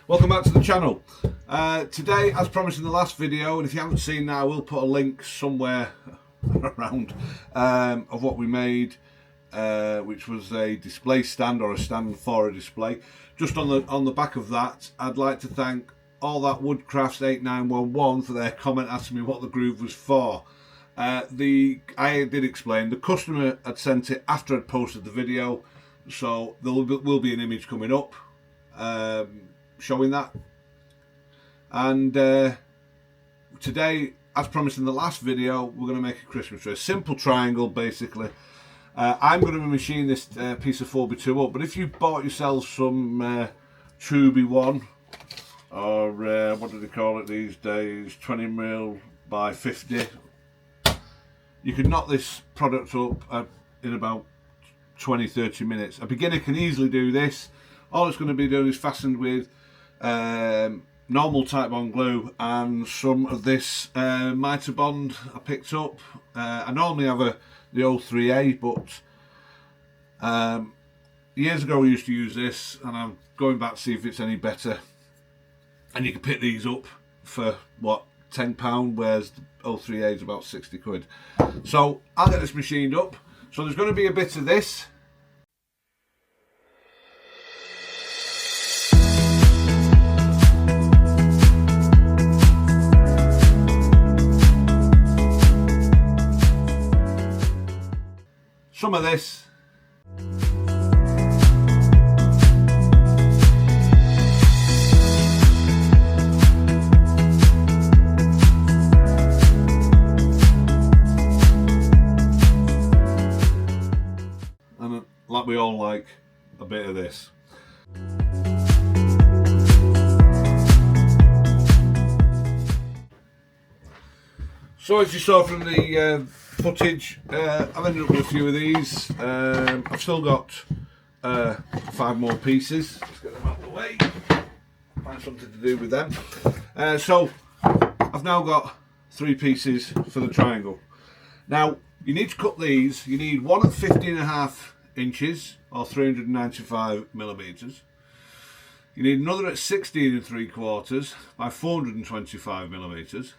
Welcome back to the channel. Today, as promised in the last video, and if you haven't seen that, I will put a link somewhere around of what we made, which was a display stand, or a stand for a display. Just on the back of that, I'd like to thank All That Woodcrafts 8911 for their comment asking me what the groove was for. I did explain the customer had sent it after I'd posted the video, so there will be an image coming up showing that. And today, as promised in the last video, we're going to make a Christmas tree, a simple triangle basically. I'm going to machine this piece of 4x2 up, but if you bought yourself some 2x1, or what do they call it these days, 20mm by 50, you can knock this product up in about 20-30 minutes. A beginner can easily do this. All it's going to be doing is fastened with normal type bond glue and some of this mitre bond I picked up. I normally have the 03A, but years ago I used to use this, and I'm going back to see if it's any better. And you can pick these up for what, £10, whereas the 03A is about 60 quid. So I'll get this machined up. So there's going to be a bit of this. Some of this. And like we all like, a bit of this. So as you saw from the footage, I've ended up with a few of these. I've still got 5 more pieces. Let's get them out of the way. Find something to do with them. So I've now got 3 pieces for the triangle. Now you need to cut these. You need one at 15.5 inches or 395mm. You need another at 16.75 by 425mm.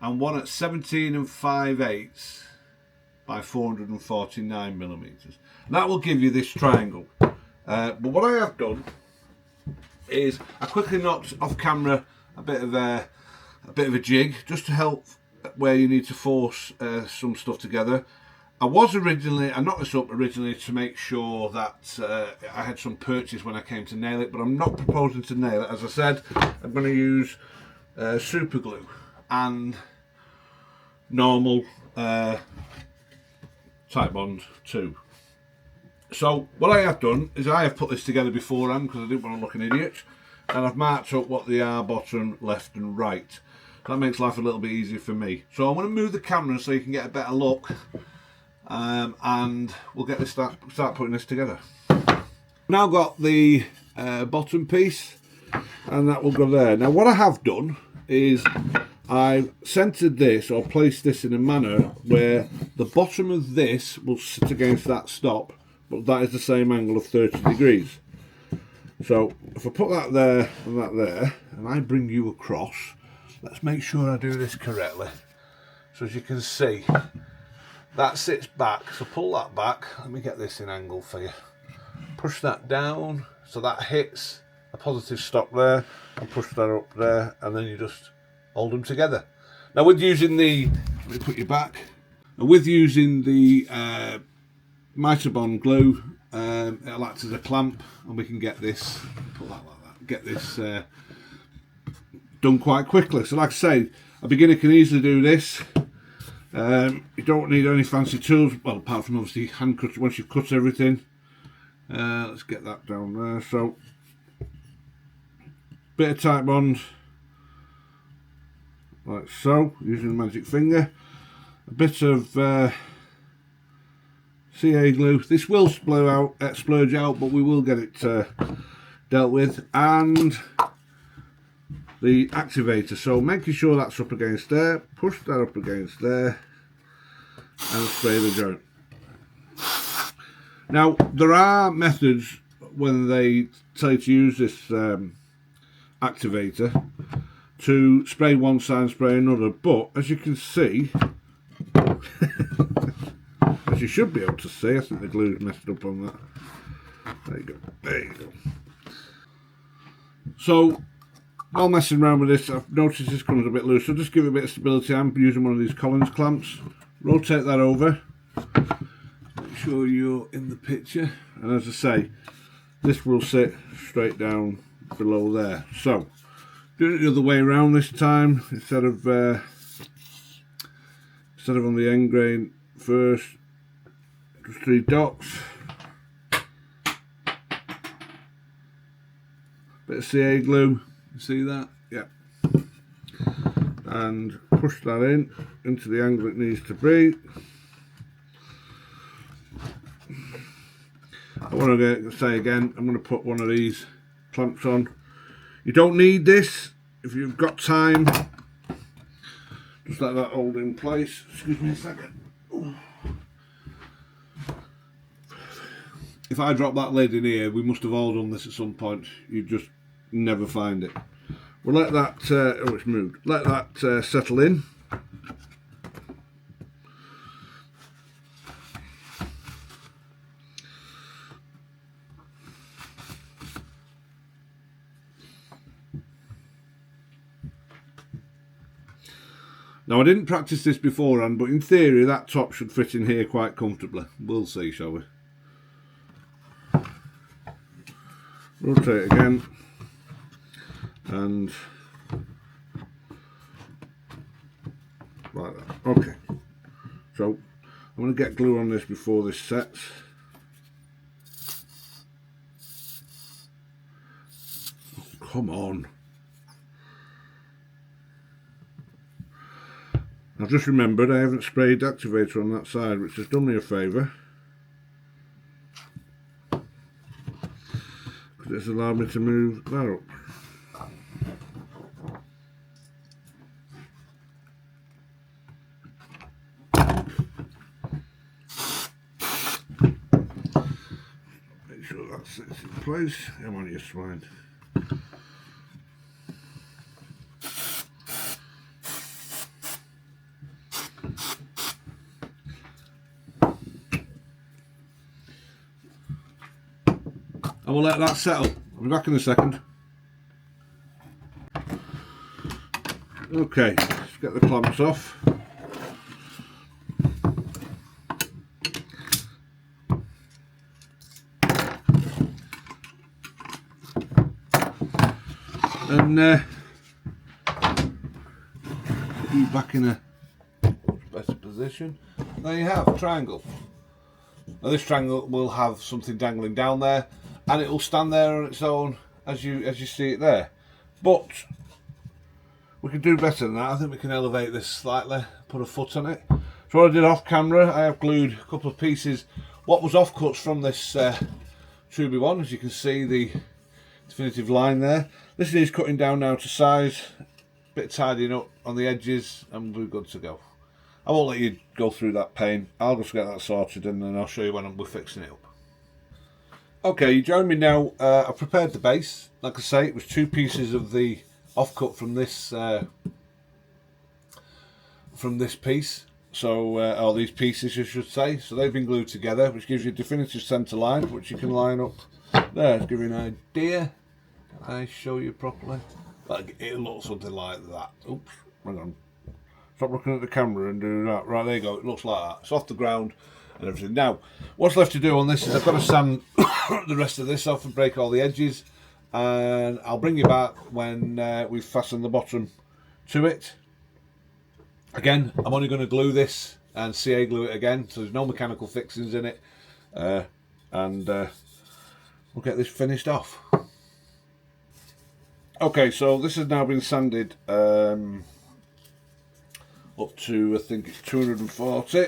And one at 17 5/8 by 449mm. That will give you this triangle. But what I have done is I quickly knocked off camera a bit of a jig, just to help where you need to force some stuff together. I knocked this up originally to make sure that I had some purchase when I came to nail it, but I'm not proposing to nail it. As I said, I'm going to use super glue and normal type bond too. So what I have done is I have put this together beforehand because I didn't want to look an idiot, and I've marked up what they are, bottom, left and right. That makes life a little bit easier for me. So I'm going to move the camera so you can get a better look, and we'll get this start putting this together. Now got the bottom piece, and that will go there. Now what I have done is I've centered this, or placed this in a manner where the bottom of this will sit against that stop, but that is the same angle of 30 degrees. So if I put that there and that there, and I bring you across, let's make sure I do this correctly. So as you can see, that sits back, so pull that back. Let me get this in angle for you. Push that down so that hits a positive stop there, and push that up there, and then you just hold them together. Now with using the, let me put you back, with using the mitre bond glue, it'll act as a clamp, and we can get this, put that like that, get this done quite quickly. So like I say, a beginner can easily do this. You don't need any fancy tools, well, apart from obviously hand cut once you've cut everything. Let's get that down there. So bit of type bond, like so, using the magic finger. A bit of CA glue. This will splurge out, but we will get it dealt with. And the activator. So making sure that's up against there, push that up against there, and spray the joint. Now there are methods when they tell you to use this activator to spray one side and spray another, but as you can see, as you should be able to see, I think the glue's messed up on that. There you go, there you go. So while messing around with this, I've noticed this comes a bit loose, so just give it a bit of stability. I'm using one of these Collins clamps. Rotate that over, make sure you're in the picture, and as I say, this will sit straight down below there. So doing it the other way around this time, instead of on the end grain first, just 3 dots, bit of CA glue, you see that? Yep. And push that in into the angle it needs to be. I want to say again, I'm going to put one of these clamps on. You don't need this if you've got time. Just let that hold in place. Excuse me a second. If I drop that lid in here, we must have all done this at some point. You just never find it. We'll let that, oh it's moved, let that settle in. Now I didn't practice this beforehand, but in theory that top should fit in here quite comfortably. We'll see, shall we? Rotate again. And like that. Okay, so I'm going to get glue on this before this sets. Oh, come on. I've just remembered I haven't sprayed activator on that side, which has done me a favour, because it's allowed me to move that up. Sits in place. Come on, you swine. I will let that settle. I'll be back in a second. Okay, let's get the clamps off. And put you back in a much better position. There you have a triangle. Now this triangle will have something dangling down there, and it will stand there on its own as you see it there. But we can do better than that. I think we can elevate this slightly, put a foot on it. So what I did off camera, I have glued a couple of pieces. What was offcuts from this 2x1, as you can see the definitive line there. This needs cutting down now to size, bit of tidying up on the edges, and we're good to go. I won't let you go through that pain. I'll just get that sorted and then I'll show you when we're fixing it up. Okay, you join me now. I've prepared the base. Like I say, it was 2 pieces of the offcut from this piece. So, or these pieces, I should say. So they've been glued together, which gives you a definitive centre line, which you can line up there to give you an idea. Can I show you properly? Like, it'll look something like that. Oops, hang on. Stop looking at the camera and do that. Right, there you go. It looks like that. It's off the ground and everything. Now, what's left to do on this is I've got to sand the rest of this off and break all the edges. And I'll bring you back when we've fastened the bottom to it. Again, I'm only going to glue this and CA glue it again, so there's no mechanical fixings in it. And we'll get this finished off. Okay, so this has now been sanded up to, I think it's 240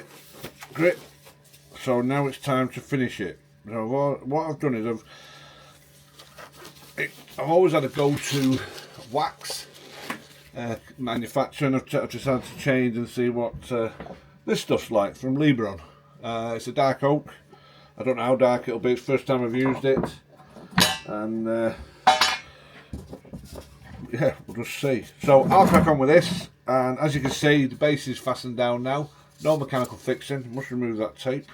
grit. So now it's time to finish it. So what I've done is I've always had a go-to wax manufacturer, and I've just had to change and see what this stuff's like from Libron. It's a dark oak. I don't know how dark it'll be. It's the first time I've used it, and yeah, we'll just see. So I'll crack on with this, and as you can see, the base is fastened down now. No mechanical fixing. Must remove that tape.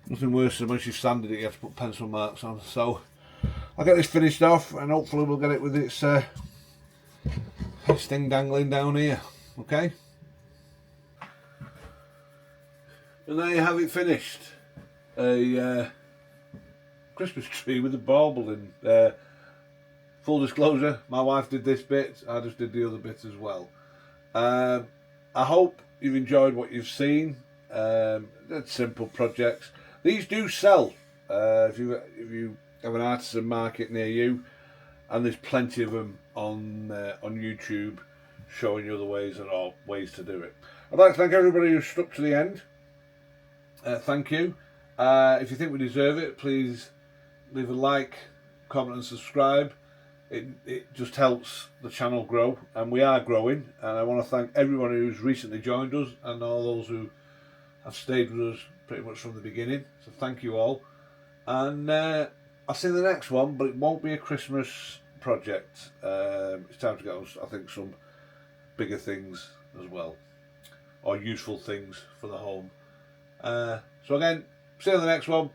Nothing worse than once you've sanded it, you have to put pencil marks on. So I'll get this finished off, and hopefully we'll get it with this thing dangling down here. Okay. And there you have it finished. A Christmas tree with a bauble in. Full disclosure, my wife did this bit, I just did the other bit as well. I hope you've enjoyed what you've seen. They're simple projects. These do sell if you have an artisan market near you, and there's plenty of them on YouTube showing you the ways to do it. I'd like to thank everybody who stuck to the end. Thank you. If you think we deserve it, please leave a like, comment and subscribe. It just helps the channel grow, and we are growing, and I want to thank everyone who's recently joined us and all those who have stayed with us pretty much from the beginning, so thank you all. And I'll see you in the next one, but it won't be a Christmas project. It's time to get us, I think, some bigger things as well, or useful things for the home. So again, see you in the next one.